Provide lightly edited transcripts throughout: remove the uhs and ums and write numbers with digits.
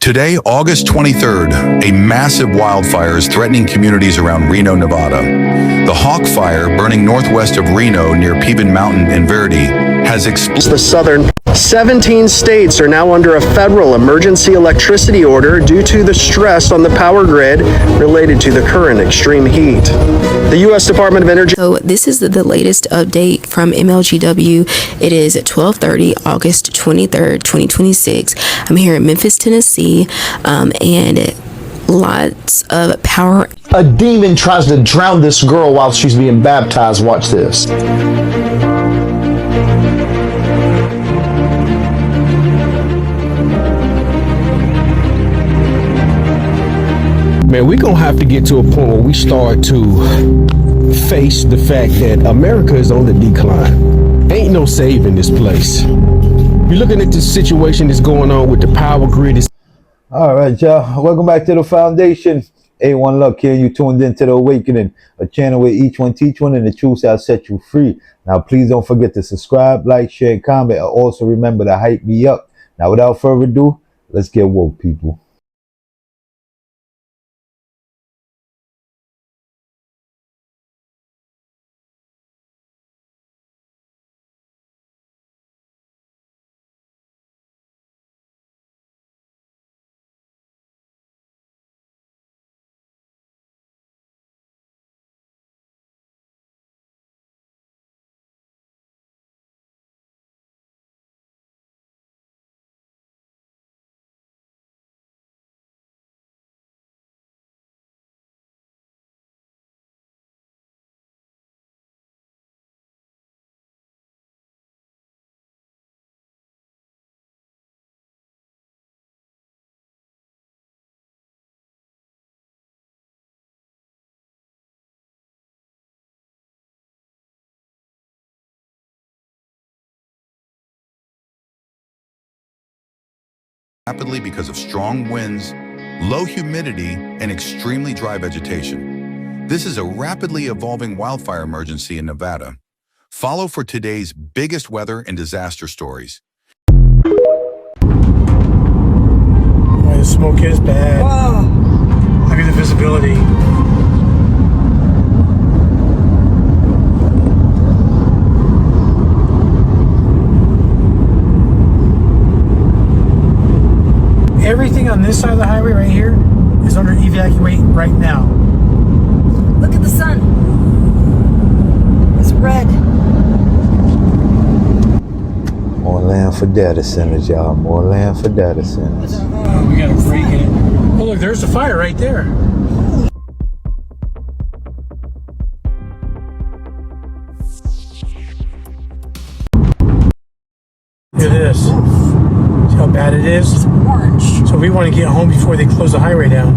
Today, August 23rd, a massive wildfire is threatening communities around Reno, Nevada. The Hawk Fire, burning northwest of Reno near Peavin Mountain in Verdi, has exploded. The southern 17 states are now under a federal emergency electricity order due to the stress on the power grid related to the current extreme heat. The U.S. Department of Energy. So this is the latest update from MLGW. It is 12:30, August 23rd, 2026. I'm here in Memphis, Tennessee, and lots of power. A demon tries to drown this girl while she's being baptized. Watch this. Man, we're going to have to get to a point where we start to face the fact that America is on the decline. Ain't no saving this place. You're looking at this situation that's going on with the power grid. All right, y'all. Welcome back to The Foundation. A1 Luck here. You tuned into The Awakening, a channel where each one teach one and the truth shall set you free. Now, please don't forget to subscribe, like, share, and comment. Also, remember to hype me up. Now, without further ado, let's get woke, people. Rapidly because of strong winds, low humidity, and extremely dry vegetation. This is a rapidly evolving wildfire emergency in Nevada. Follow for today's biggest weather and disaster stories. Boy, the smoke is bad. Whoa. Look at the visibility. Everything on this side of the highway right here is under evacuate right now. Look at the sun. It's red. More land for data centers, y'all. More land for data centers. Oh, we gotta break it. Oh, look, there's the fire right there. Look at this. See how bad it is? It's orange. So we want to get home before they close the highway down.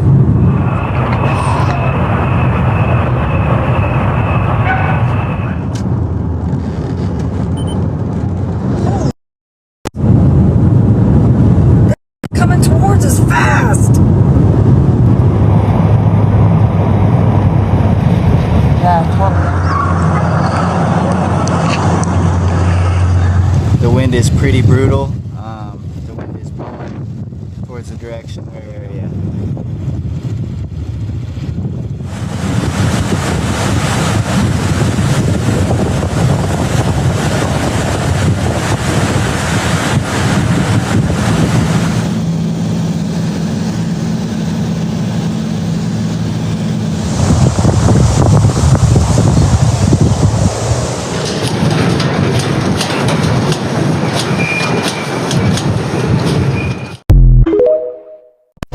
Coming towards us fast. Yeah, totally. The wind is pretty brutal. The wind is blowing towards the direction where area.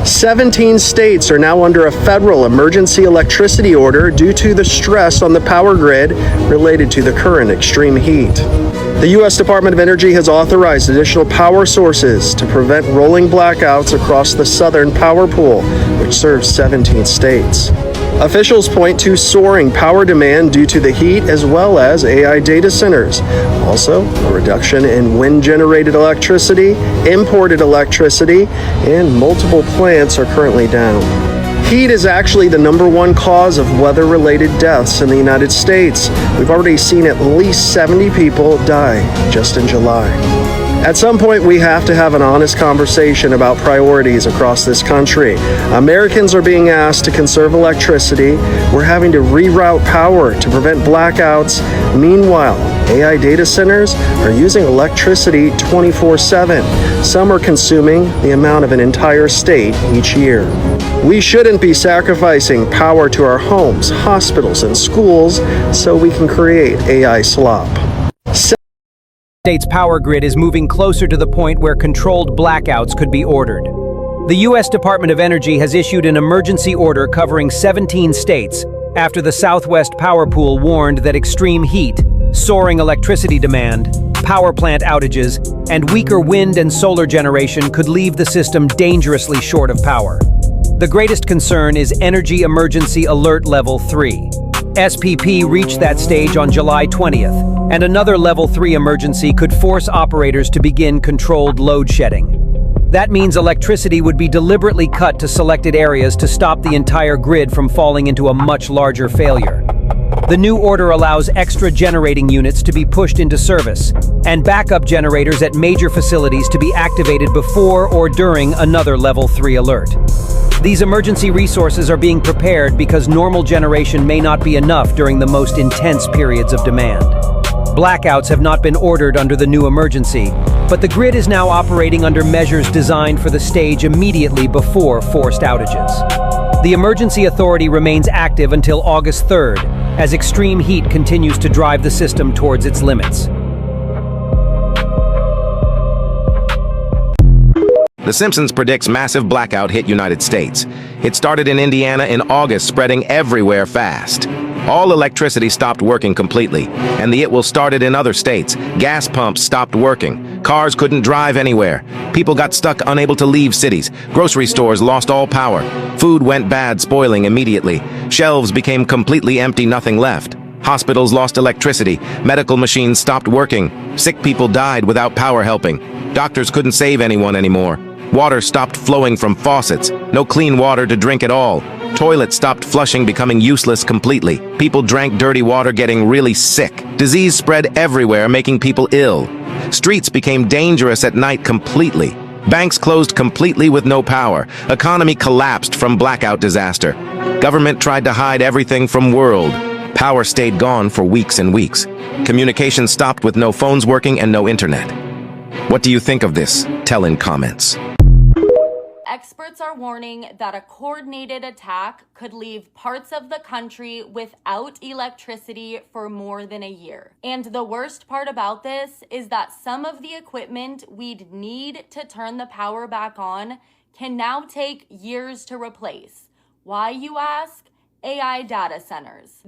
"17 states are now under a federal emergency electricity order due to the stress on the power grid related to the current extreme heat. The U.S. Department of Energy has authorized additional power sources to prevent rolling blackouts across the southern power pool, which serves 17 states. Officials point to soaring power demand due to the heat as well as AI data centers. Also, a reduction in wind-generated electricity, imported electricity, and multiple plants are currently down. Heat is actually the #1 cause of weather-related deaths in the United States. We've already seen at least 70 people die just in July. At some point, we have to have an honest conversation about priorities across this country. Americans are being asked to conserve electricity. We're having to reroute power to prevent blackouts. Meanwhile, AI data centers are using electricity 24/7. Some are consuming the amount of an entire state each year. We shouldn't be sacrificing power to our homes, hospitals, and schools so we can create AI slop. State's power grid is moving closer to the point where controlled blackouts could be ordered. The U.S. Department of Energy has issued an emergency order covering 17 states after the Southwest Power Pool warned that extreme heat, soaring electricity demand, power plant outages, and weaker wind and solar generation could leave the system dangerously short of power. The greatest concern is Energy Emergency Alert Level 3. SPP reached that stage on July 20th, and another Level 3 emergency could force operators to begin controlled load shedding. That means electricity would be deliberately cut to selected areas to stop the entire grid from falling into a much larger failure. The new order allows extra generating units to be pushed into service, and backup generators at major facilities to be activated before or during another Level 3 alert. These emergency resources are being prepared because normal generation may not be enough during the most intense periods of demand. Blackouts have not been ordered under the new emergency, but the grid is now operating under measures designed for the stage immediately before forced outages. The emergency authority remains active until August 3rd, as extreme heat continues to drive the system towards its limits. The Simpsons predicts massive blackout hit United States. It started in Indiana in August, spreading everywhere fast. All electricity stopped working completely, and the it will started in other states. Gas pumps stopped working. Cars couldn't drive anywhere. People got stuck, unable to leave cities. Grocery stores lost all power. Food went bad, spoiling immediately. Shelves became completely empty, nothing left. Hospitals lost electricity. Medical machines stopped working. Sick people died without power helping. Doctors couldn't save anyone anymore. Water stopped flowing from faucets. No clean water to drink at all. Toilets stopped flushing, becoming useless completely. People drank dirty water, getting really sick. Disease spread everywhere, making people ill. Streets became dangerous at night completely. Banks closed completely with no power. Economy collapsed from blackout disaster. Government tried to hide everything from world. Power stayed gone for weeks and weeks. Communication stopped with no phones working and no internet. What do you think of this? Tell in comments. Experts are warning that a coordinated attack could leave parts of the country without electricity for more than a year. And the worst part about this is that some of the equipment we'd need to turn the power back on can now take years to replace. Why, you ask? AI data centers.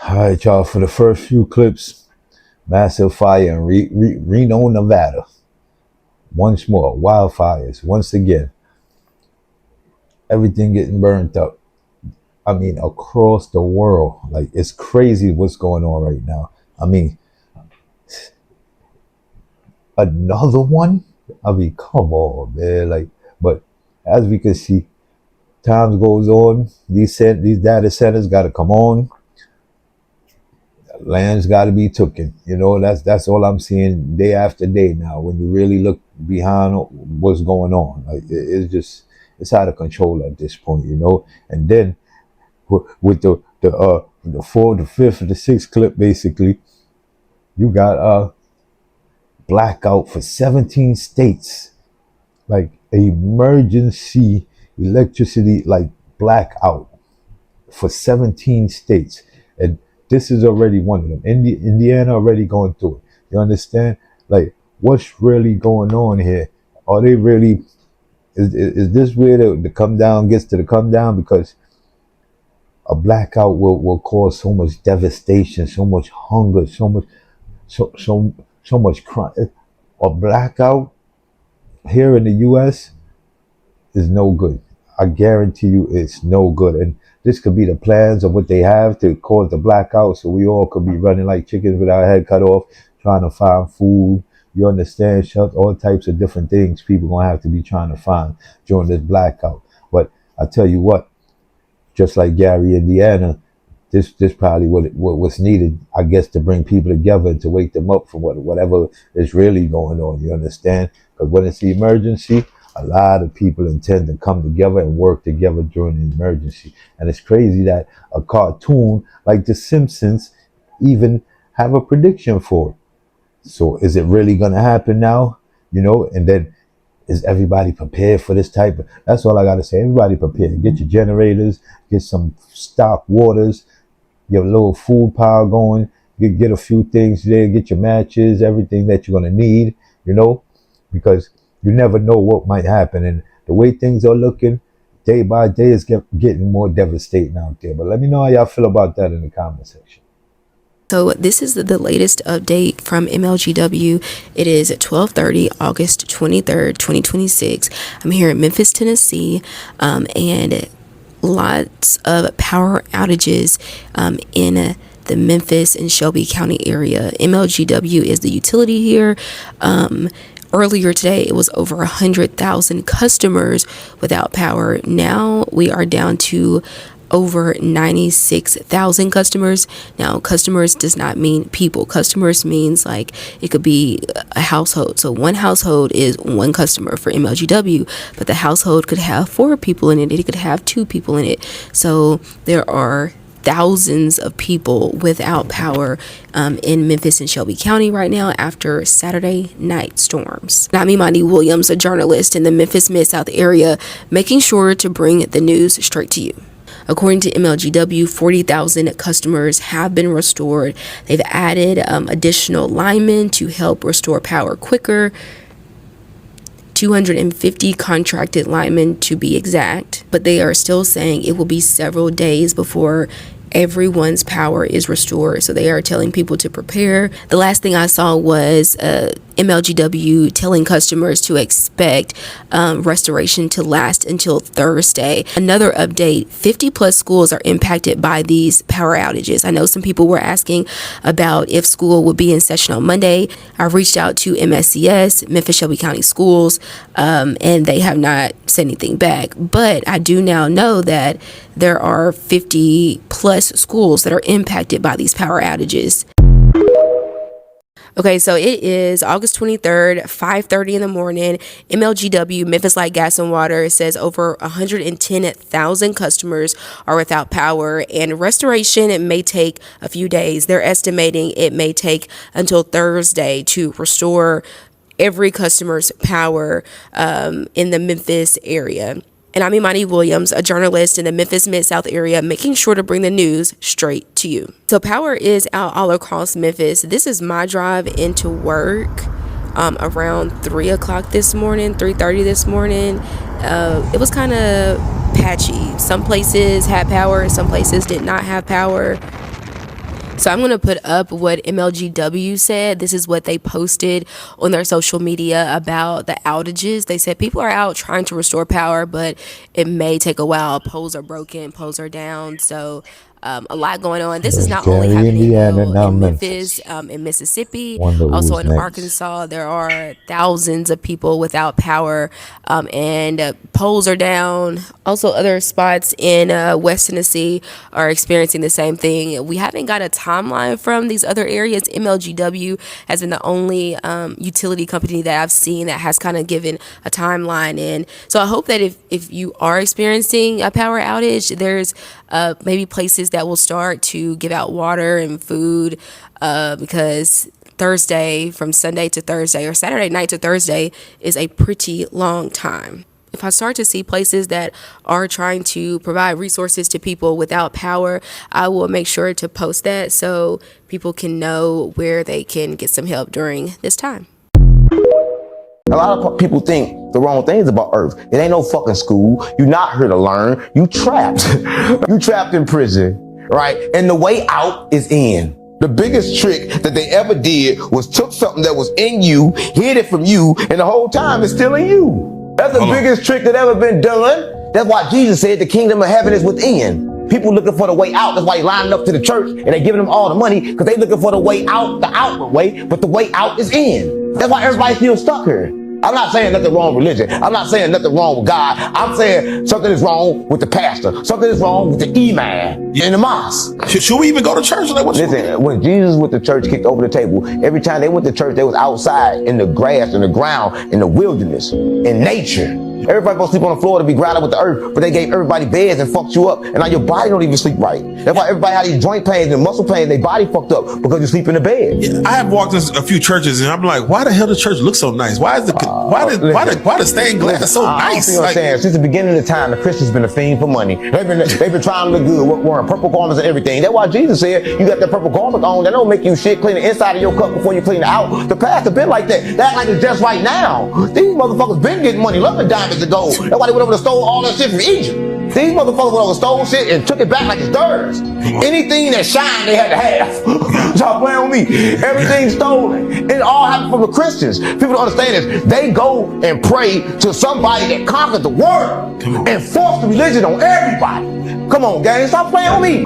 All right, y'all, for the first few clips, massive fire in Reno, Nevada. Once more, wildfires, once again. Everything getting burnt up. I mean, across the world. Like, it's crazy what's going on right now. I mean, another one? I mean, come on, man. Like, but as we can see, time goes on. These data centers got to come on. Land's got to be taken. You know, that's all I'm seeing day after day now. When you really look behind what's going on, like, it's out of control at this point, you know. And then with the fourth, the fifth, and the sixth clip, basically, you got blackout for 17 states, like emergency electricity, like blackout for 17 states. And this is already one of them. Indiana already going through it. You understand? Like, what's really going on here? Are they really, is this where the come down gets to the come down? Because a blackout will cause so much devastation, so much hunger, so much crime. A blackout here in the US is no good. I guarantee you it's no good. And this could be the plans of what they have to cause the blackout, so we all could be running like chickens with our head cut off, trying to find food. You understand? All types of different things people gonna have to be trying to find during this blackout. But I tell you what, just like Gary, Indiana, this probably what's needed, I guess, to bring people together and to wake them up from whatever is really going on. You understand? Because when it's the emergency, a lot of people intend to come together and work together during the emergency. And it's crazy that a cartoon like The Simpsons even have a prediction for it. So is it really going to happen now? You know, and then is everybody prepared for this type of, that's all I got to say. Everybody prepared. Get your generators, get some stock waters, your little food pile going, get a few things there, get your matches, everything that you're going to need, you know, because you never know what might happen. And the way things are looking day by day is getting more devastating out there. But let me know how y'all feel about that in the comment section. So this is the latest update from MLGW. It is 12:30, August 23rd, 2026. I'm here in Memphis, Tennessee, and lots of power outages in the Memphis and Shelby County area. MLGW is the utility here. Earlier today, it was over 100,000 customers without power. Now we are down to over 96,000 customers. Now, customers does not mean people. Customers means like it could be a household. So one household is one customer for MLGW, but the household could have 4 people in it. It could have 2 people in it. So there are thousands of people without power in Memphis and Shelby County right now after Saturday night storms. I'm Imani Williams, a journalist in the Memphis Mid-South area, making sure to bring the news straight to you. According to MLGW, 40,000 customers have been restored. They've added additional linemen to help restore power quicker. 250 contracted linemen to be exact, but they are still saying it will be several days before everyone's power is restored. So they are telling people to prepare. The last thing I saw was MLGW telling customers to expect restoration to last until Thursday. Another update, 50 plus schools are impacted by these power outages. I know some people were asking about if school would be in session on Monday. I reached out to MSCS, Memphis Shelby County Schools, and they have not said anything back. But I do now know that there are 50 plus schools that are impacted by these power outages. Okay, so it is August 23rd, 5:30 in the morning. MLGW, Memphis Light, Gas, and Water, says over 110,000 customers are without power, and restoration, it may take a few days. They're estimating it may take until Thursday to restore every customer's power in the Memphis area. And I'm Imani Williams, a journalist in the Memphis Mid-South area, making sure to bring the news straight to you. So power is out all across Memphis. This is my drive into work around 3 o'clock this morning, 3:30 this morning. It was kind of patchy. Some places had power, some places did not have power. So I'm going to put up what MLGW said. This is what they posted on their social media about the outages. They said people are out trying to restore power, but it may take a while. Poles are broken, poles are down. So a lot going on. This is not only happening in Memphis, in Mississippi, also in Arkansas. There are thousands of people without power, and poles are down. Also, other spots in West Tennessee are experiencing the same thing. We haven't got a timeline from these other areas. MLGW has been the only utility company that I've seen that has kind of given a timeline. And so I hope that if you are experiencing a power outage, there's maybe places that will start to give out water and food, because Thursday, from Sunday to Thursday, or Saturday night to Thursday, is a pretty long time. If I start to see places that are trying to provide resources to people without power, I will make sure to post that so people can know where they can get some help during this time. A lot of people think the wrong things about Earth. It ain't no fucking school. You're not here to learn. You trapped. You trapped in prison, right? And the way out is in. The biggest trick that they ever did was took something that was in you, hid it from you, and the whole time it's still in you. That's the biggest trick that ever been done. That's why Jesus said the kingdom of heaven is within. People looking for the way out. That's why you're lining up to the church and they're giving them all the money, because they looking for the way out, the outward way, but the way out is in. That's why everybody's still stuck here. I'm not saying nothing wrong with religion. I'm not saying nothing wrong with God. I'm saying something is wrong with the pastor. Something is wrong with the imam in the mosque. Should we even go to church? Like, listen, when Jesus with the church kicked over the table, every time they went to church, they was outside in the grass, in the ground, in the wilderness, in nature. Everybody supposed to sleep on the floor to be grounded with the earth, but they gave everybody beds and fucked you up, and now your body don't even sleep right. That's why everybody had these joint pains and muscle pains, their body fucked up because you sleep in the bed. Yeah, I have walked in a few churches and I'm like, why the hell the church look so nice? Why is why the stained glass so nice? You know what I'm saying? Since the beginning of the time, the Christians been a fiend for money. They've been trying to look good, wearing purple garments and everything. That's why Jesus said, you got that purple garment on, that don't make you shit. Clean the inside of your cup before you clean it out. The pastor been like that. That's like it's just right now. These motherfuckers been getting money, loving diamonds and gold. That's why they went over and stole all that shit from Egypt. These motherfuckers went over and stole shit and took it back like it's theirs. Anything that shined, they had to have. Y'all playing with me? Everything stolen. It all happened from the Christians. People don't understand this. They go and pray to somebody that conquered the world and forced the religion on everybody. Come on, gang, stop playing with me.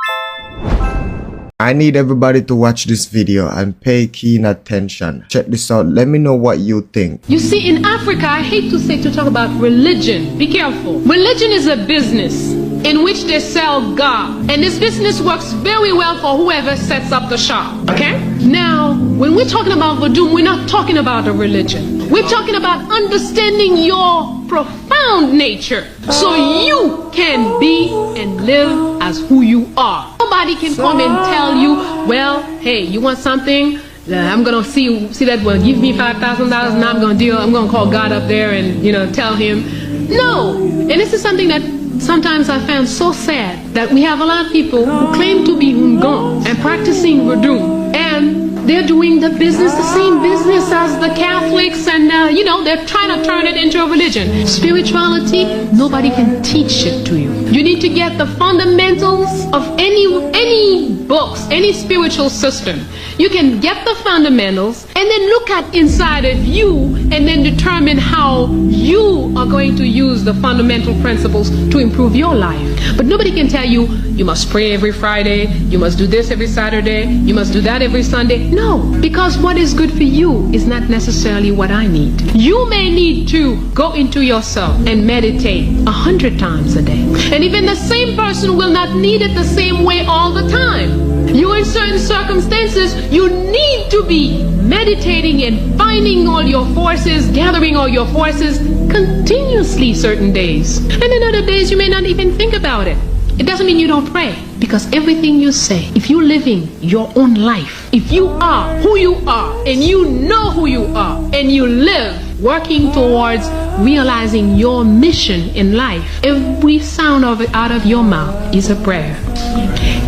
I need everybody to watch this video and pay keen attention. Check this out. Let me know what you think. You see, in Africa, I hate to talk about religion. Be careful. Religion is a business in which they sell God. And this business works very well for whoever sets up the shop. Okay? Now, when we're talking about voodoo, we're not talking about a religion. We're talking about understanding your profound nature so you can be and live as who you are. Nobody can come and tell you, well, hey, you want something? I'm gonna see that, well, give me $5,000, now I'm gonna call God up there and, tell him. No. And this is something that sometimes I found so sad, that we have a lot of people who claim to be Hungan and practicing voodoo, and they're doing the same business as the Catholics, and they're trying to turn it into a religion. Spirituality, nobody can teach it to you. You need to get the fundamentals of any books, any spiritual system. You can get the fundamentals and then look at inside of you and then determine how you are going to use the fundamental principles to improve your life. But nobody can tell you, you must pray every Friday, you must do this every Saturday, you must do that every Sunday. No, because what is good for you is not necessarily what I need. You may need to go into yourself and meditate 100 times a day. And even the same person will not need it the same way all the time. You, in certain circumstances, you need to be meditating and finding all your forces, gathering all your forces continuously certain days. And then other days you may not even think about it. It doesn't mean you don't pray, because everything you say, if you're living your own life, if you are who you are and you know who you are and you live working towards realizing your mission in life, every sound of it out of your mouth is a prayer.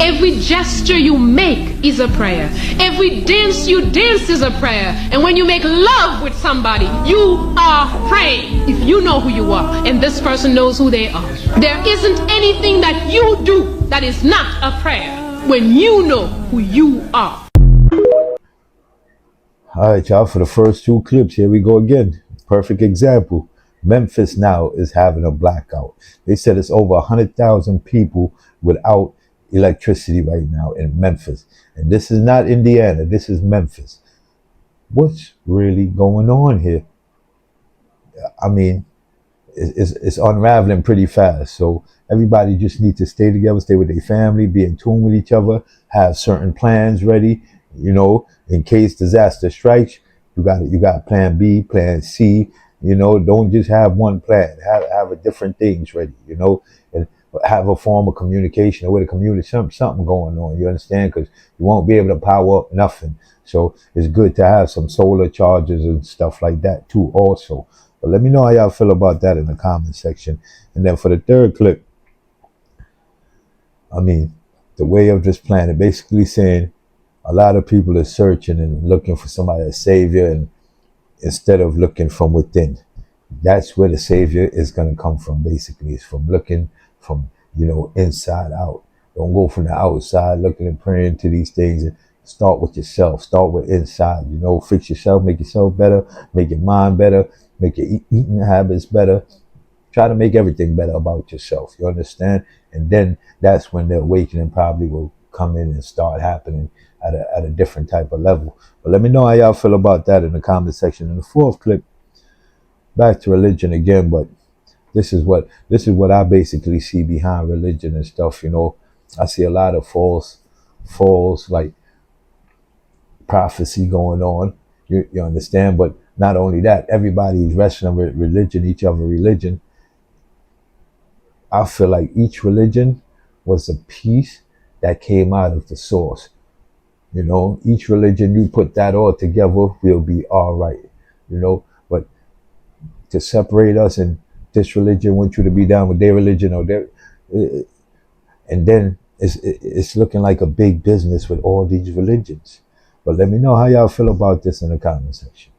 Every gesture you make is a prayer. Every dance you dance is a prayer. And when you make love with somebody, you are praying. If you know who you are and this person knows who they are, there isn't anything that you do that is not a prayer when you know who you are. All right, y'all, for the first two clips, here we go again. Perfect example. Memphis now is having a blackout. They said it's over 100,000 people without electricity right now in Memphis. And this is not Indiana, this is Memphis. What's really going on here? I mean, it's unraveling pretty fast. So everybody just needs to stay together, stay with their family, be in tune with each other, have certain plans ready, in case disaster strikes. You got plan B, plan C, don't just have one plan, have a different things ready, and have a form of communication, or with a community, something going on, you understand? Because you won't be able to power up nothing. So it's good to have some solar chargers and stuff like that too also. But let me know how y'all feel about that in the comment section. And then for the third clip, I mean, the way of this planet, basically saying a lot of people are searching and looking for somebody as savior, and instead of looking from within. That's where the savior is going to come from, basically. It's from looking from, inside out. Don't go from the outside looking and praying to these things. Start with yourself. Start with inside. Fix yourself, make yourself better, make your mind better, make your eating habits better. Try to make everything better about yourself. You understand? And then that's when the awakening probably will come in and start happening at a different type of level. But let me know how y'all feel about that in the comment section. In the fourth clip, back to religion again, but this is what I basically see behind religion and stuff. You know, I see a lot of false like prophecy going on. You understand? But not only that, everybody's wrestling with religion, each other religion. I feel like each religion was a piece that came out of the source. You know, each religion, you put that all together, we'll be all right. You know, but to separate us and this religion want you to be down with their religion or their, and then it's looking like a big business with all these religions. But let me know how y'all feel about this in the comment section.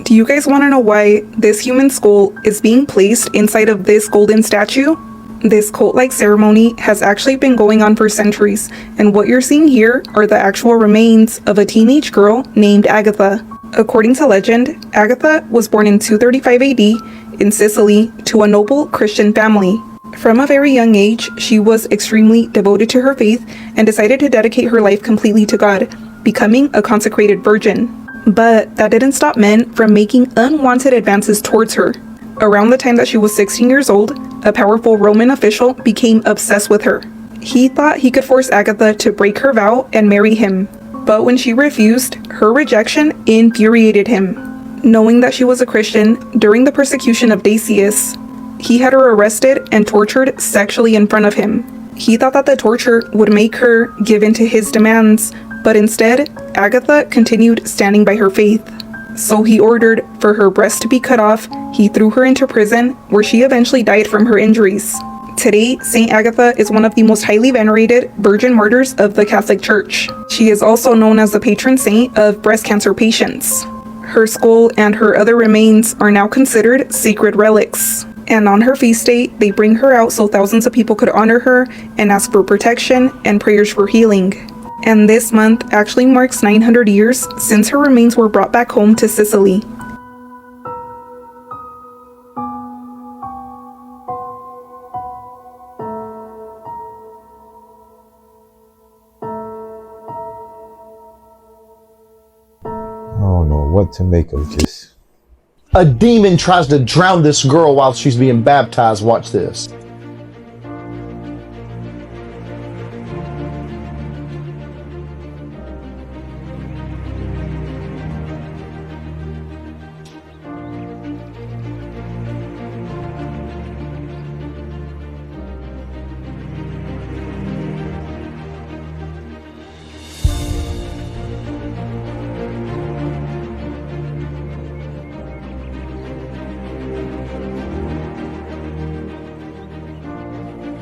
Do you guys want to know why this human skull is being placed inside of this golden statue? This cult-like ceremony has actually been going on for centuries, and what you're seeing here are the actual remains of a teenage girl named Agatha. According to legend, Agatha was born in 235 AD in Sicily to a noble Christian family. From a very young age, she was extremely devoted to her faith and decided to dedicate her life completely to God, becoming a consecrated virgin. But that didn't stop men from making unwanted advances towards her. Around the time that she was 16 years old, a powerful Roman official became obsessed with her. He thought he could force Agatha to break her vow and marry him. But when she refused, her rejection infuriated him. Knowing that she was a Christian, during the persecution of Decius, he had her arrested and tortured sexually in front of him. He thought that the torture would make her give in to his demands, but instead, Agatha continued standing by her faith. So he ordered for her breast to be cut off. He threw her into prison, where she eventually died from her injuries. Today, Saint Agatha is one of the most highly venerated virgin martyrs of the Catholic Church. She is also known as the patron saint of breast cancer patients. Her skull and her other remains are now considered sacred relics. And on her feast day, they bring her out so thousands of people could honor her and ask for protection and prayers for healing. And this month actually marks 900 years since her remains were brought back home to Sicily. I don't know what to make of this. A demon tries to drown this girl while she's being baptized. Watch this.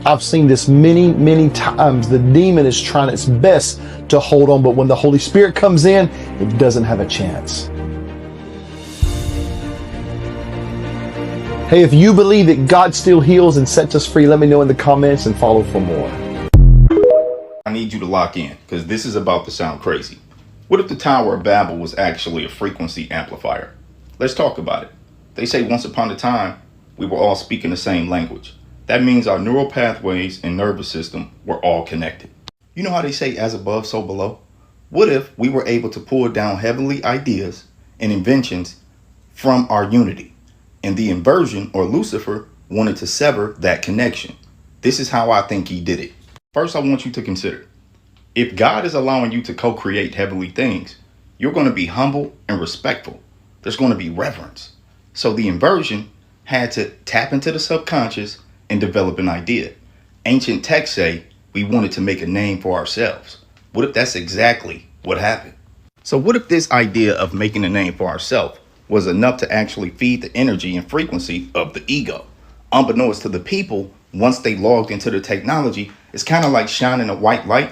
I've seen this many times. The demon is trying its best to hold on, but when the Holy Spirit comes in, it doesn't have a chance. Hey, if you believe that God still heals and sets us free, let me know in the comments and follow for more. I need you to lock in, because this is about to sound crazy. What if the Tower of Babel was actually a frequency amplifier? Let's talk about it. They say once upon a time, we were all speaking the same language. That means our neural pathways and nervous system were all connected. You know how they say as above, so below? What if we were able to pull down heavenly ideas and inventions from our unity, and the inversion, or Lucifer, wanted to sever that connection? This is how I think he did it. First, I want you to consider, if God is allowing you to co-create heavenly things, you're going to be humble and respectful. There's going to be reverence. So the inversion had to tap into the subconscious and develop an idea. Ancient texts say we wanted to make a name for ourselves. What if that's exactly what happened? So what if this idea of making a name for ourselves was enough to actually feed the energy and frequency of the ego? Unbeknownst to the people, once they logged into the technology, it's kind of like shining a white light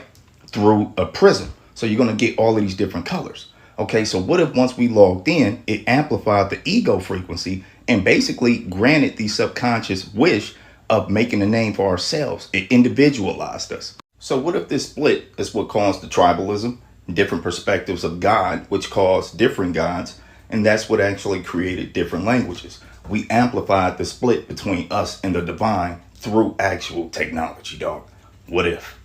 through a prism. So you're going to get all of these different colors. Okay, so what if once we logged in, it amplified the ego frequency and basically granted the subconscious wish of making a name for ourselves? It individualized us. So what if this split is what caused the tribalism, different perspectives of God, which caused different gods, and that's what actually created different languages? We amplified the split between us and the divine through actual technology, dog. What if?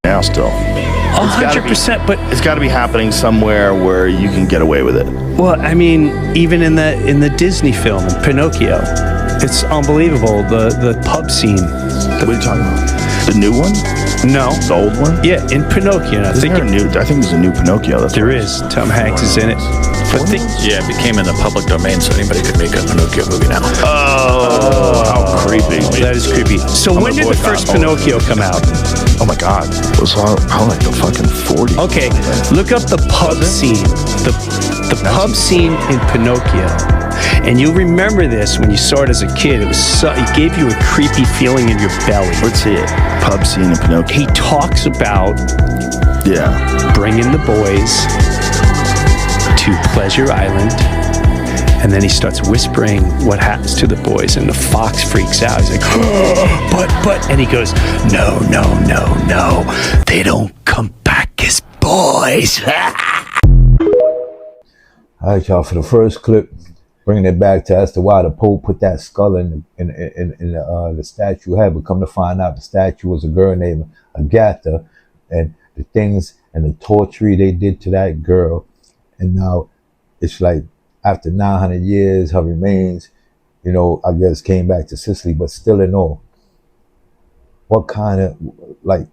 now still. 100%, but it's got to be happening somewhere where you can get away with it. Well, I mean, even in the Disney film, in Pinocchio, it's unbelievable. The pub scene. What are you talking about? The new one? No. The old one? Yeah, in Pinocchio. I think there's a new Pinocchio. There is. Tom Hanks is in it. Yeah, it became in the public domain, so anybody could make a Pinocchio movie now. Oh, how creepy. That is creepy. So when did the first Pinocchio come out? Oh my God. It was probably like the fucking 40s. Okay, look up the pub scene. The pub scene in Pinocchio. And you'll remember this when you saw it as a kid. It gave you a creepy feeling in your belly. Let's see it. Pub scene in Pinocchio. He talks about bringing the boys to Pleasure Island, and then he starts whispering what happens to the boys, and the fox freaks out. He's like, oh, but, and he goes, no, they don't come back as boys. All right, y'all, for the first clip, bringing it back to as to why the Pope put that skull in the statue head, but come to find out the statue was a girl named Agatha, and the things and the torture they did to that girl. And now it's like after 900 years, her remains, I guess came back to Sicily, but still in all, what kind of, like,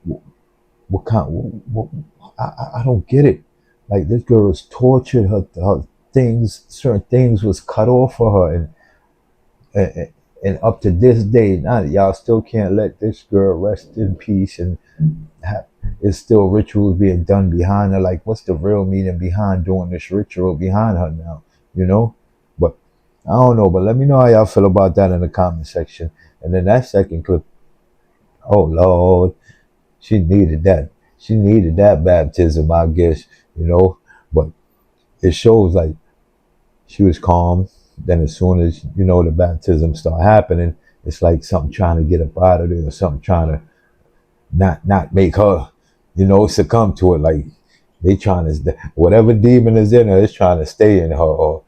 I don't get it. Like, this girl was tortured, her things, certain things was cut off for her, and up to this day, now y'all still can't let this girl rest in peace, and it's still rituals being done behind her. Like, what's the real meaning behind doing this ritual behind her now, But I don't know, but let me know how y'all feel about that in the comment section. And then that second clip, oh Lord, she needed that baptism, I guess, but it shows like she was calm. Then as soon as, the baptism start happening, it's like something trying to get up out of there, or something trying to not make her, succumb to it. Like, they trying to, whatever demon is in her is trying to stay in her, or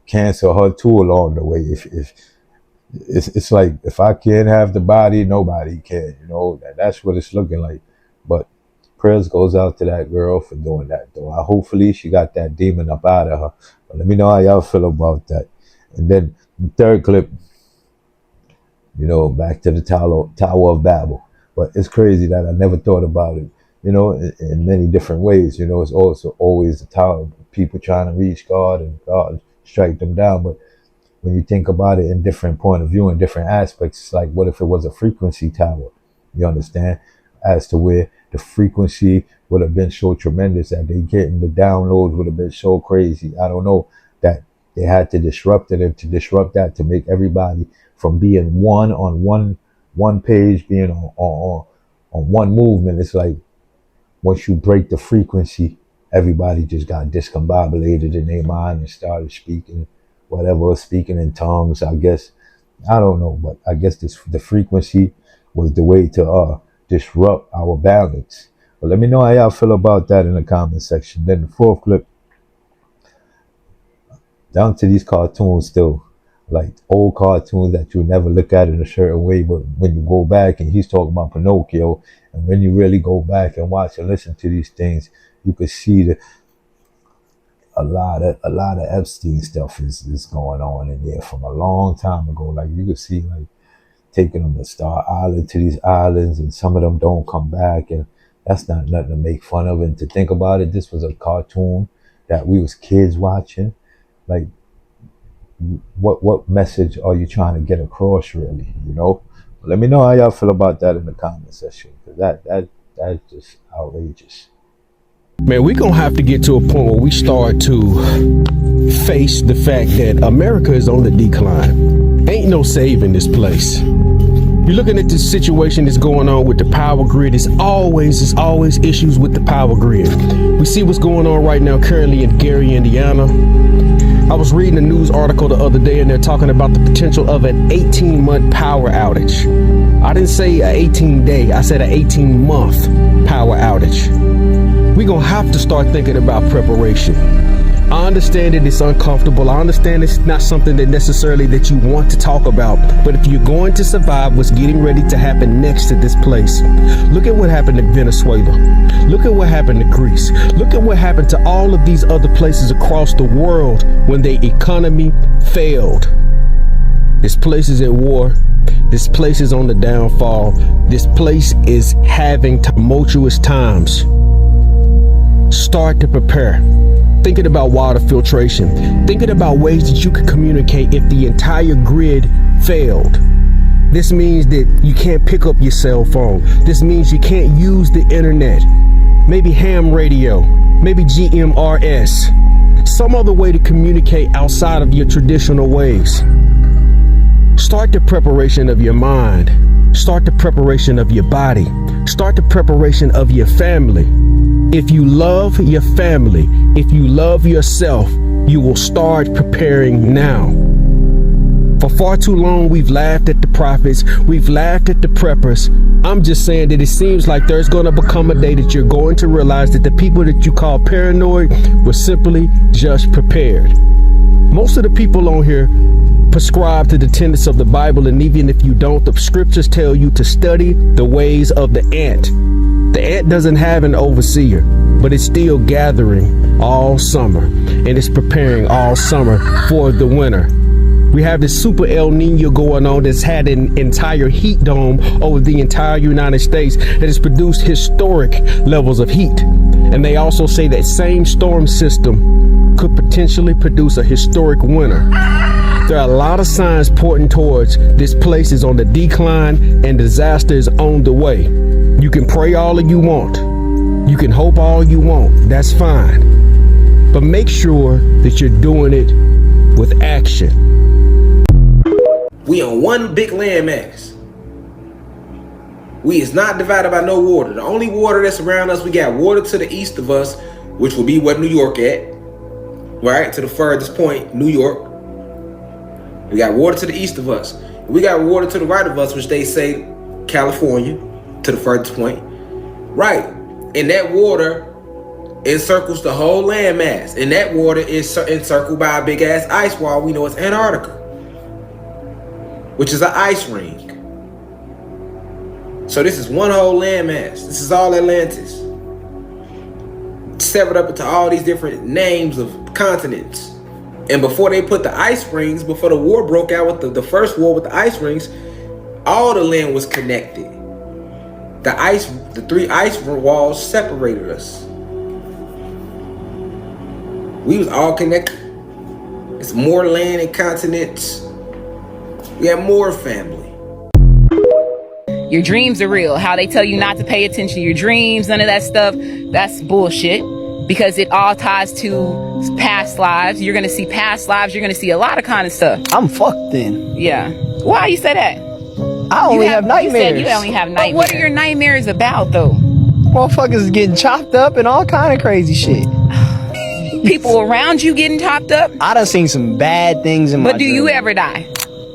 cancel her too along the way. If it's like, if I can't have the body, nobody can, that's what it's looking like. But prayers goes out to that girl for doing that, though. Hopefully she got that demon up out of her. But let me know how y'all feel about that. And then the third clip, back to the Tower of Babel. But it's crazy that I never thought about it, in many different ways. It's also always the tower of people trying to reach God, and God strike them down. But when you think about it in different point of view, in different aspects, it's like, what if it was a frequency tower? You understand? As to where the frequency would have been so tremendous that they getting the downloads would have been so crazy. I don't know, that they had to disrupt it, and to disrupt that, to make everybody from being one on one page, being on one movement. It's like, once you break the frequency, everybody just got discombobulated in their mind and started speaking speaking in tongues, I guess. I don't know, but I guess the frequency was the way to disrupt our balance. But let me know how y'all feel about that in the comment section. Then the fourth clip, down to these cartoons still, like old cartoons that you never look at in a certain way, but when you go back, and he's talking about Pinocchio, and when you really go back and watch and listen to these things, you could see a lot of Epstein stuff is going on in there from a long time ago. Like, you could see, like, taking them to Star Island, to these islands, and some of them don't come back, and that's not nothing to make fun of. And to think about it, this was a cartoon that we was kids watching. Like, what message are you trying to get across, really? Let me know how y'all feel about that in the comment section, because that's just outrageous. Man, we're going to have to get to a point where we start to face the fact that America is on the decline. Ain't no saving this place. You're looking at this situation that's going on with the power grid. It's always issues with the power grid. We see what's going on right now currently in Gary, Indiana. I was reading a news article the other day, and they're talking about the potential of an 18-month power outage. I didn't say an 18-day, I said an 18-month power outage. We're going to have to start thinking about preparation. I understand that it's uncomfortable. I understand it's not something that necessarily that you want to talk about. But if you're going to survive what's getting ready to happen next to this place, look at what happened to Venezuela. Look at what happened to Greece. Look at what happened to all of these other places across the world when their economy failed. This place is at war. This place is on the downfall. This place is having tumultuous times. Start to prepare. Thinking about water filtration. Thinking about ways that you could communicate if the entire grid failed. This means that you can't pick up your cell phone. This means you can't use the internet. Maybe ham radio. Maybe GMRS. Some other way to communicate outside of your traditional ways. Start the preparation of your mind. Start the preparation of your body. Start the preparation of your family. If you love your family, if you love yourself, you will start preparing now. For far too long, we've laughed at the prophets. We've laughed at the preppers. I'm just saying that it seems like there's going to become a day that you're going to realize that the people that you call paranoid were simply just prepared. Most of the people on here prescribe to the tenets of the Bible, and even if you don't, the scriptures tell you to study the ways of the ant. The ant doesn't have an overseer, but it's still gathering all summer, and it's preparing all summer for the winter. We have this super El Nino going on that's had an entire heat dome over the entire United States that has produced historic levels of heat. And they also say that same storm system could potentially produce a historic winter. There are a lot of signs pointing towards this place is on the decline and disaster is on the way. You can pray all you want. You can hope all you want. That's fine. But make sure that you're doing it with action. We on one big landmass. We is not divided by no water. The only water that's around us, we got water to the east of us, which will be what New York at. Right? To the furthest point, New York. We got water to the east of us. We got water to the right of us, which they say California, to the furthest point. Right. And that water encircles the whole landmass. And that water is encircled by a big ass ice wall. We know it's Antarctica, which is an ice ring. So this is one whole landmass. This is all Atlantis. Severed up into all these different names of continents. And before they put the ice rings, before the war broke out with the first war with the ice rings, all the land was connected. The three ice walls separated us. We was all connected. It's more land and continents. We have more family. Your dreams are real. How they tell you not to pay attention to your dreams, none of that stuff, that's bullshit. Because it all ties to past lives. You're gonna see past lives. You're gonna see a lot of kind of stuff. I'm fucked then. Yeah. Why you say that? I only have nightmares. You said you only have nightmares. But what are your nightmares about though? Motherfuckers getting chopped up and all kind of crazy shit. People around you getting chopped up? I done seen some bad things in my But do you ever die?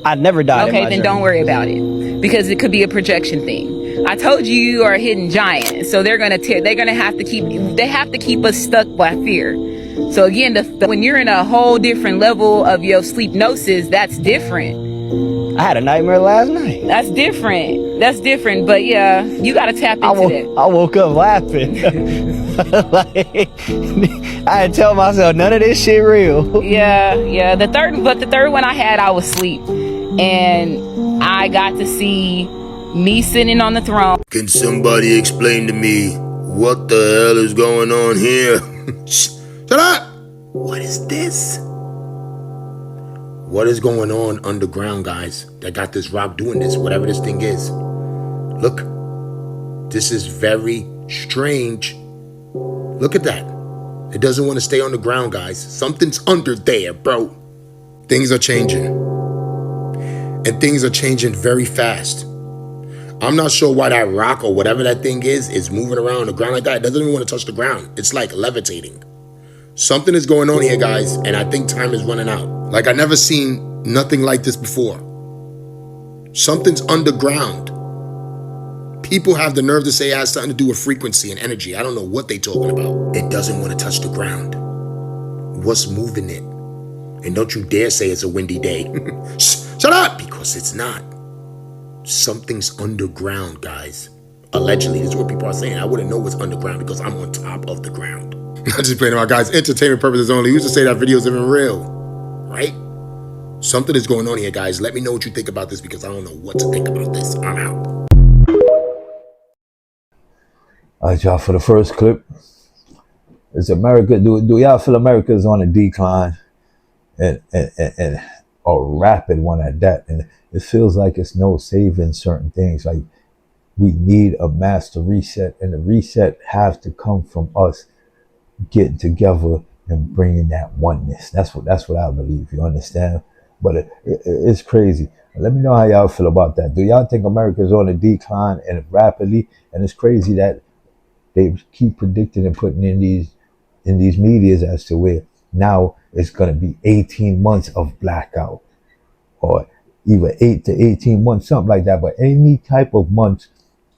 I never died. Okay, then don't worry about it. Because it could be a projection thing. I told you you are a hidden giant, so they're gonna have to keep us stuck by fear. So again, when you're in a whole different level of your sleepnosis, that's different. I had a nightmare last night. That's different. But yeah, you gotta tap into that. I woke up laughing. Like, I had to tell myself none of this shit real. Yeah. The third one I had, I was asleep, and I got to see me sitting on the throne. Can somebody explain to me what the hell is going on here? Shut up! What is this? What is going on underground, guys? That got this rock doing this, whatever this thing is. Look, this is very strange. Look at that. It doesn't want to stay on the ground, guys. Something's under there, bro. Things are changing. And things are changing very fast. I'm not sure why that rock or whatever that thing is moving around on the ground like that. It doesn't even want to touch the ground. It's like levitating. Something is going on here, guys, and I think time is running out. Like I never seen nothing like this before. Something's underground. People have the nerve to say it has something to do with frequency and energy. I don't know what they're talking about. It doesn't want to touch the ground. what's moving it. And don't you dare say it's a windy day. Shut up! Because it's not. Something's underground, guys. Allegedly, this is what people are saying. I wouldn't know what's underground because I'm on top of the ground. I'm just playing about guys, entertainment purposes only. We used to say that videos even real, right? Something is going on here, guys. Let me know what you think about this because I don't know what to think about this. I'm out. All right, y'all, for the first clip, is America, do y'all feel America is on a decline? And a rapid one at that. And it feels like it's no saving certain things. Like, we need a master reset, and the reset has to come from us getting together and bringing that oneness. That's what I believe. You understand? But it's crazy. Let me know how y'all feel about that. Do y'all think America is on a decline and rapidly? And it's crazy that they keep predicting and putting in these medias as to where now it's going to be 18 months of blackout, or either 8 to 18 months, something like that. But any type of months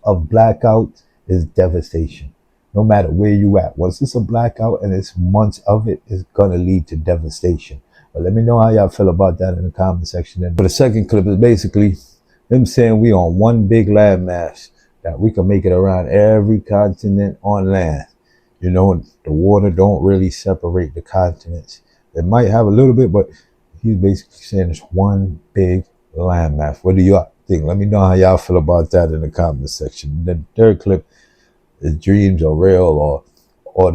of blackout is devastation, no matter where you at. Once it's a blackout and it's months of it, it's gonna lead to devastation. But let me know how y'all feel about that in the comment section. And for the second clip is basically them saying we on one big landmass, that we can make it around every continent on land. You know, the water don't really separate the continents. It might have a little bit, but he's basically saying it's one big landmass. What do y'all think? Let me know how y'all feel about that in the comment section. The third clip is dreams are real, or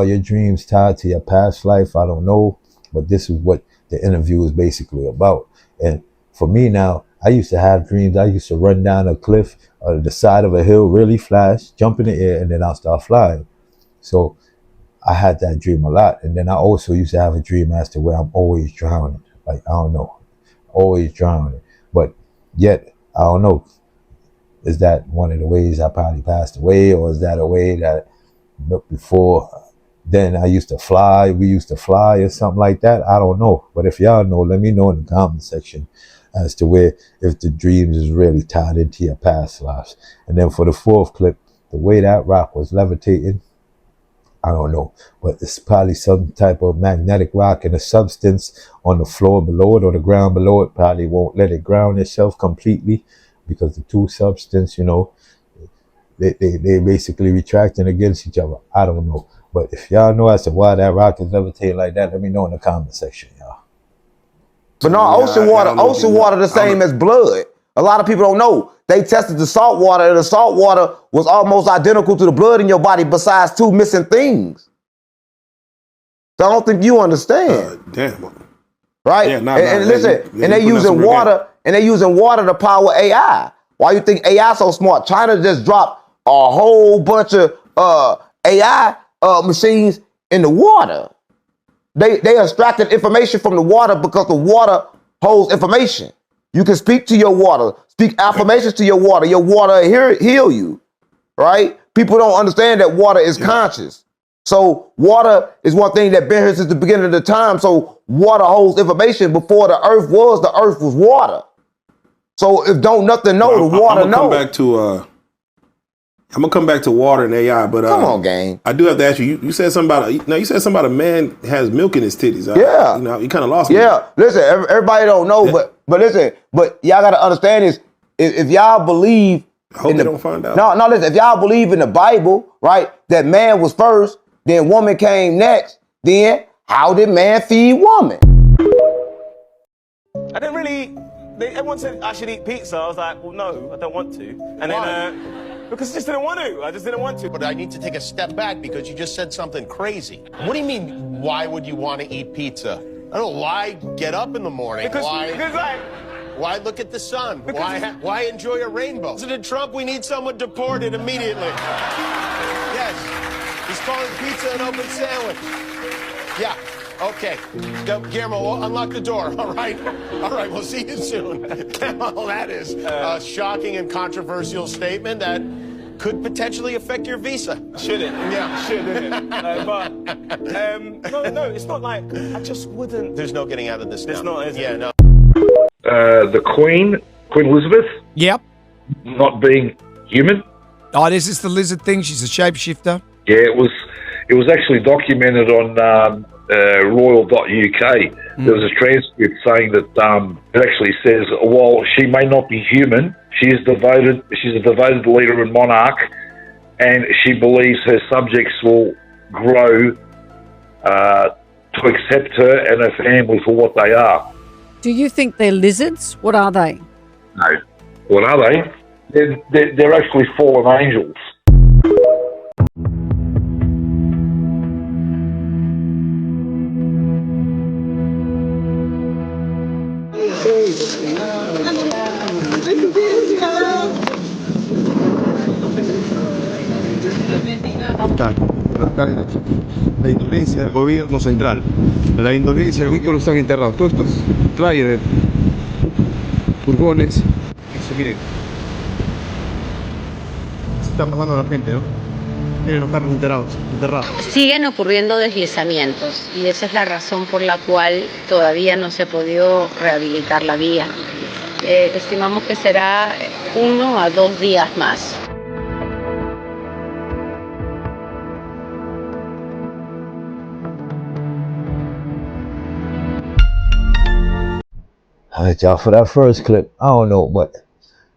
your dreams tied to your past life. I don't know, but this is what the interview is basically about. And for me now, I used to have dreams. I used to run down a cliff or the side of a hill really fast, jump in the air, and then I'll start flying. So I had that dream a lot. And then I also used to have a dream as to where I'm always drowning. Like, I don't know, always drowning. But yet, I don't know, is that one of the ways I probably passed away, or is that a way that before then I used to fly, we used to fly or something like that? I don't know. But if y'all know, let me know in the comment section as to where, if the dreams is really tied into your past lives. And then for the fourth clip, the way that rock was levitating, I don't know, but it's probably some type of magnetic rock, and a substance on the floor below it or the ground below it probably won't let it ground itself completely, because the two substances, you know, they basically retracting against each other. I don't know. But if y'all know as to why that rock is levitating like that, let me know in the comment section, y'all. But no, ocean water the same as blood. A lot of people don't know. They tested the salt water, and the salt water was almost identical to the blood in your body, besides two missing things. So I don't think you understand. Damn. Right? Yeah, and listen, and they using water, to power AI. Why you think AI so smart? China just dropped a whole bunch of AI machines in the water. They extracted information from the water because the water holds information. You can speak to your water, speak affirmations to your water. Your water heal you, right? People don't understand that water is conscious. So water is one thing that been here since the beginning of the time. So water holds information. Before the earth was water. So if don't nothing know, the water know. I'm gonna come back to water and AI, but come on, gang. I do have to ask you. You said something about you said something about a man has milk in his titties. Yeah, you know, you kind of lost me. Yeah, listen, everybody don't know, but listen, but y'all gotta understand this. If y'all believe, I hope they don't find out. No, listen. If y'all believe in the Bible, right, that man was first, then woman came next. Then how did man feed woman? I didn't really. Everyone said I should eat pizza. I was like, well, no, I don't want to. And then. Because I just didn't want to. I just didn't want to. But I need to take a step back because you just said something crazy. What do you mean, why would you want to eat pizza? I don't know, why get up in the morning? Why look at the sun? Why enjoy a rainbow? President Trump, we need someone deported immediately. Yes, he's calling pizza an open sandwich. Yeah, okay. Guillermo, unlock the door, all right? All right, we'll see you soon. Well, that is a shocking and controversial statement that could potentially affect your visa. Shouldn't. Yeah. Shouldn't. No, it's not like, I just wouldn't. There's no getting out of this now. There's not, is yeah, it? no. The Queen Elizabeth. Yep. Not being human. Oh, this is the lizard thing. She's a shapeshifter. Yeah, it was actually documented on royal.uk. There was a transcript saying that it actually says, while she may not be human, she's a devoted leader and monarch, and she believes her subjects will grow to accept her and her family for what they are. Do you think they're lizards? What are they? No. What are they? They're actually fallen angels. La indolencia del gobierno central, la indolencia del gobierno están enterrados. Todos estos trailers, furgones, miren, se están pasando a la gente, ¿no? Miren los carros enterrados. Siguen ocurriendo deslizamientos y esa es la razón por la cual todavía no se ha podido rehabilitar la vía. Estimamos que será 1 a 2 días más. Alright, y'all, for that first clip, I don't know, but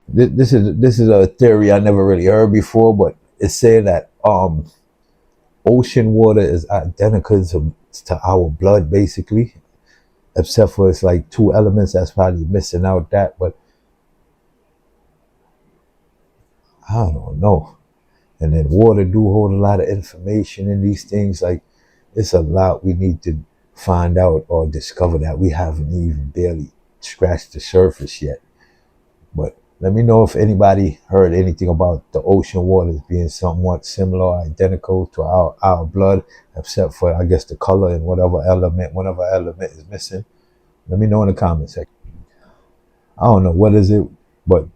this is a theory I never really heard before, but it's saying that ocean water is identical to our blood, basically, except for it's like 2 elements that's probably missing out that, but I don't know. And then water do hold a lot of information in these things. Like, it's a lot we need to find out or discover that we haven't even barely scratched the surface yet. But let me know if anybody heard anything about the ocean waters being somewhat similar or identical to our blood, except for, I guess, the color and whatever element is missing. Let me know in the comment section. I don't know what is it, but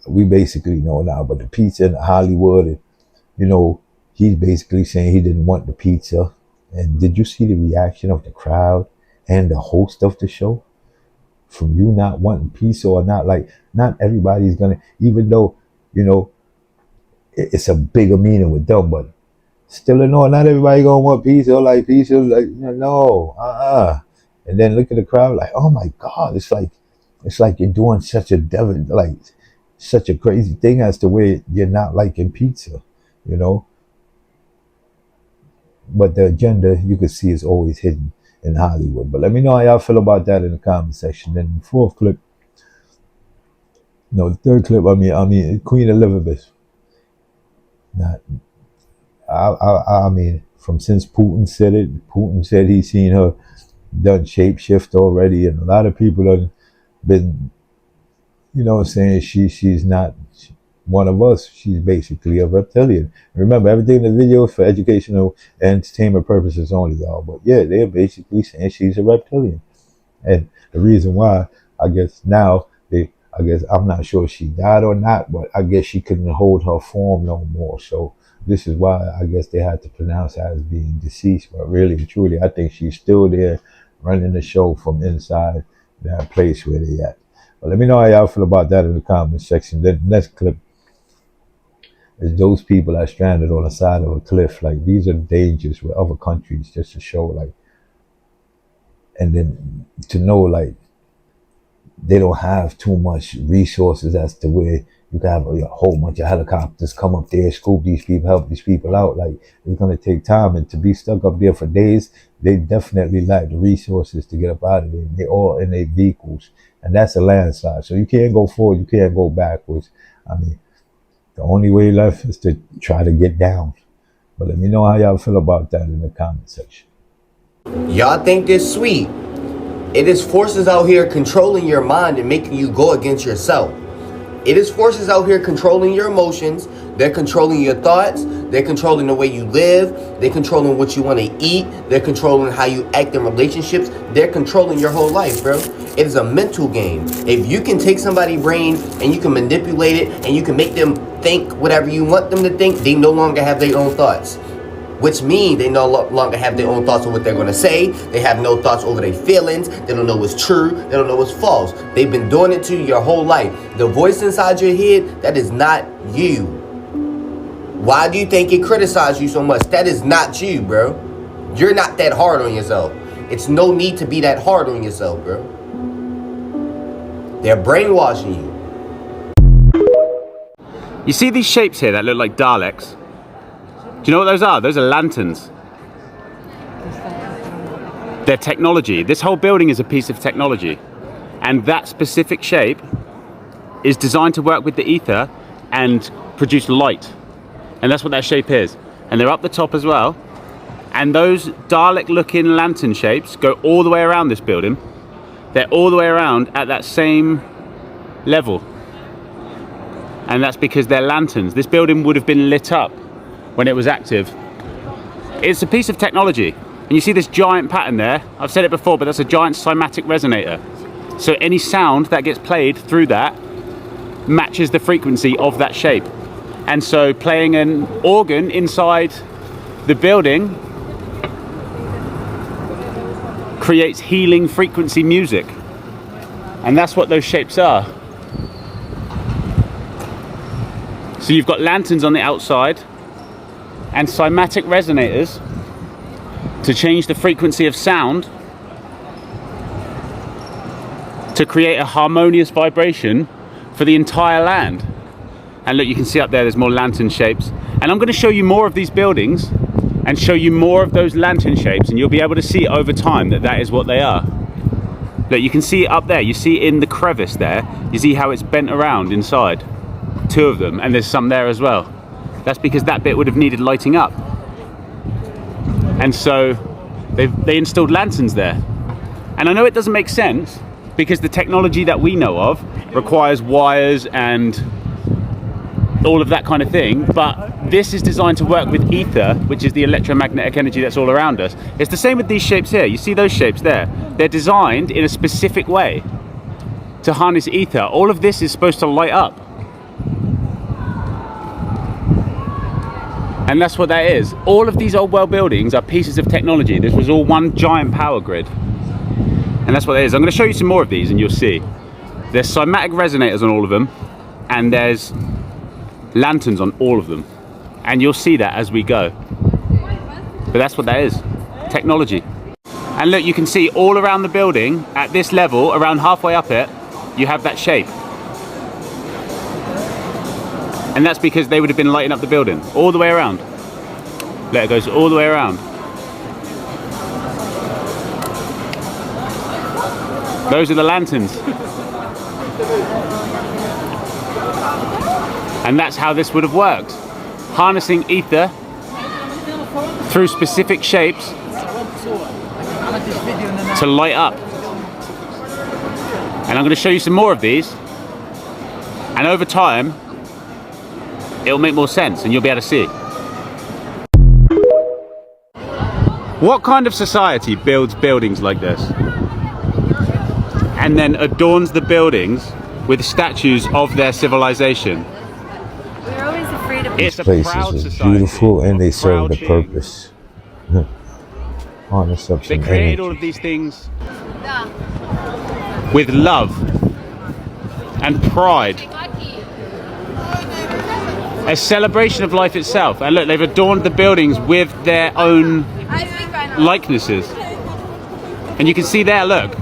we basically know now. But the pizza in Hollywood, and, you know, he's basically saying he didn't want the pizza. And did you see the reaction of the crowd and the host of the show? From you not wanting pizza or not, like, not everybody's gonna, even though, you know, it's a bigger meaning with them, but still in all, not everybody gonna want pizza or like pizza, like, no, And then look at the crowd, like, oh my God, it's like you're doing such a crazy thing as to where you're not liking pizza, you know. But the agenda, you can see, is always hidden in Hollywood. But let me know how y'all feel about that in the comment section. Then the fourth clip, no, the third clip, I mean Queen Elizabeth. I mean, from since Putin said he's seen her done shapeshift already, and a lot of people have been, you know, saying she's not one of us. She's basically a reptilian. Remember, everything in the video is for educational and entertainment purposes only, y'all. But yeah, they're basically saying she's a reptilian. And the reason why, I guess now, I'm not sure if she died or not, but I guess she couldn't hold her form no more. So this is why I guess they had to pronounce her as being deceased. But really and truly, I think she's still there running the show from inside that place where they at. But let me know how y'all feel about that in the comment section. Then the next clip is those people that are stranded on the side of a cliff. Like, these are dangers with other countries, just to show, like, and then to know, like, they don't have too much resources as to where you can have a whole bunch of helicopters come up there, scoop these people, help these people out. Like, it's going to take time, and to be stuck up there for days, they definitely lack the resources to get up out of there. They're all in their vehicles, and that's a landslide. So you can't go forward, you can't go backwards. I mean, the only way left is to try to get down. But let me know how y'all feel about that in the comment section. Y'all think this sweet. It is forces out here controlling your mind and making you go against yourself. It is forces out here controlling your emotions. They're controlling your thoughts. They're controlling the way you live. They're controlling what you want to eat. They're controlling how you act in relationships. They're controlling your whole life, bro. It is a mental game. If you can take somebody's brain and you can manipulate it and you can make them think whatever you want them to think, they no longer have their own thoughts. Which means they no longer have their own thoughts on what they're going to say. They have no thoughts over their feelings. They don't know what's true. They don't know what's false. They've been doing it to you your whole life. The voice inside your head, that is not you. Why do you think it criticizes you so much? That is not you, bro. You're not that hard on yourself. It's no need to be that hard on yourself, bro. They're brainwashing you. You see these shapes here that look like Daleks? Do you know what those are? Those are lanterns. They're technology. This whole building is a piece of technology. And that specific shape is designed to work with the ether and produce light. And that's what that shape is. And they're up the top as well. And those Dalek-looking lantern shapes go all the way around this building. They're all the way around at that same level. And that's because they're lanterns. This building would have been lit up when it was active. It's a piece of technology. And you see this giant pattern there. I've said it before, but that's a giant cymatic resonator. So any sound that gets played through that matches the frequency of that shape. And so playing an organ inside the building creates healing frequency music. And that's what those shapes are. So you've got lanterns on the outside and cymatic resonators to change the frequency of sound to create a harmonious vibration for the entire land. And look, you can see up there, there's more lantern shapes. And I'm going to show you more of these buildings and show you more of those lantern shapes, and you'll be able to see over time that that is what they are. Look, you can see up there, you see in the crevice there, you see how it's bent around inside. 2 of them, and there's some there as well. That's because that bit would have needed lighting up. And so they installed lanterns there. And I know it doesn't make sense because the technology that we know of requires wires and all of that kind of thing, but this is designed to work with ether, which is the electromagnetic energy that's all around us. It's the same with these shapes here. You see those shapes there? They're designed in a specific way to harness ether. All of this is supposed to light up. And that's what that is. All of these old world buildings are pieces of technology. This was all one giant power grid. And that's what it is. I'm going to show you some more of these and you'll see. There's cymatic resonators on all of them, and there's lanterns on all of them. And you'll see that as we go. But that's what that is. Technology. And look, you can see all around the building, at this level, around halfway up it, you have that shape. And that's because they would have been lighting up the building all the way around. Look, it goes all the way around. Those are the lanterns. And that's how this would have worked. Harnessing ether through specific shapes to light up. And I'm going to show you some more of these. And over time, it'll make more sense and you'll be able to see. What kind of society builds buildings like this? And then adorns the buildings with statues of their civilization? We're always afraid of These places are beautiful and they serve the purpose. Harness up They some created energy. all of these things with love and pride. A celebration of life itself. And look, they've adorned the buildings with their own likenesses. And you can see there, look,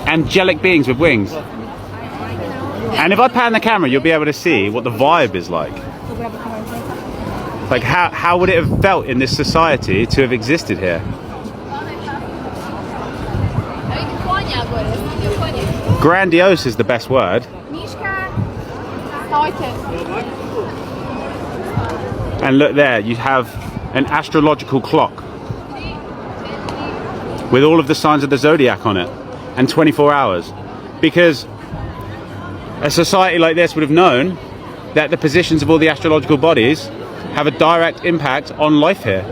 angelic beings with wings. And if I pan the camera, you'll be able to see what the vibe is like. Like how would it have felt in this society to have existed here? Grandiose is the best word. And look there, you have an astrological clock with all of the signs of the zodiac on it and 24 hours. Because a society like this would have known that the positions of all the astrological bodies have a direct impact on life here.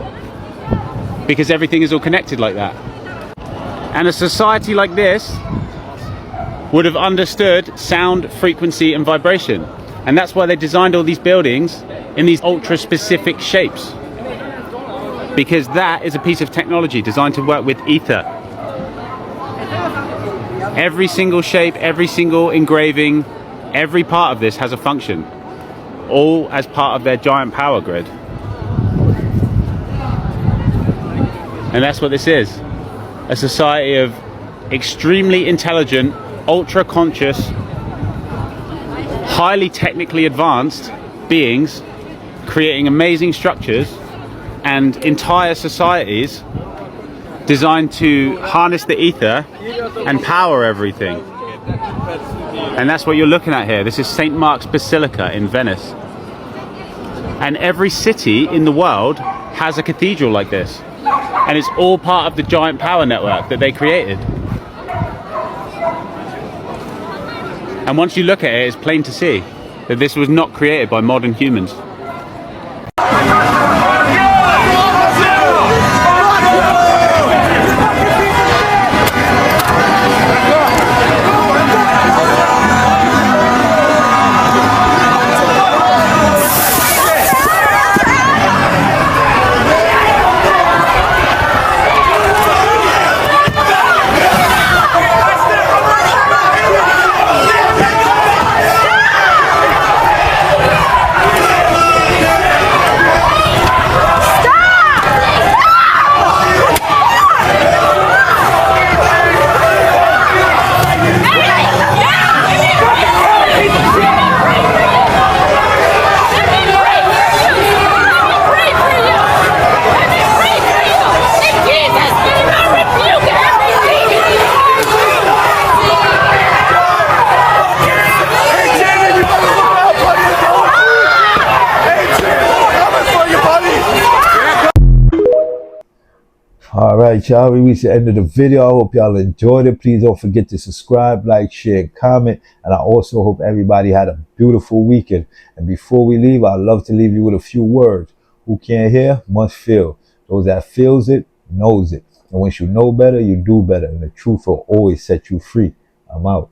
Because everything is all connected like that. And a society like this would have understood sound, frequency and vibration. And that's why they designed all these buildings in these ultra specific shapes. Because that is a piece of technology designed to work with ether. Every single shape, every single engraving, every part of this has a function. All as part of their giant power grid. And that's what this is. A society of extremely intelligent, ultra-conscious, highly technically advanced beings creating amazing structures and entire societies designed to harness the ether and power everything. And that's what you're looking at here. This is St. Mark's Basilica in Venice. And every city in the world has a cathedral like this. And it's all part of the giant power network that they created. And once you look at it, it's plain to see that this was not created by modern humans. All right, y'all, we reached the end of the video. I hope y'all enjoyed it. Please don't forget to subscribe, like, share, and comment. And I also hope everybody had a beautiful weekend. And before we leave, I'd love to leave you with a few words. Who can't hear must feel. Those that feels it, knows it. And once you know better, you do better. And the truth will always set you free. I'm out.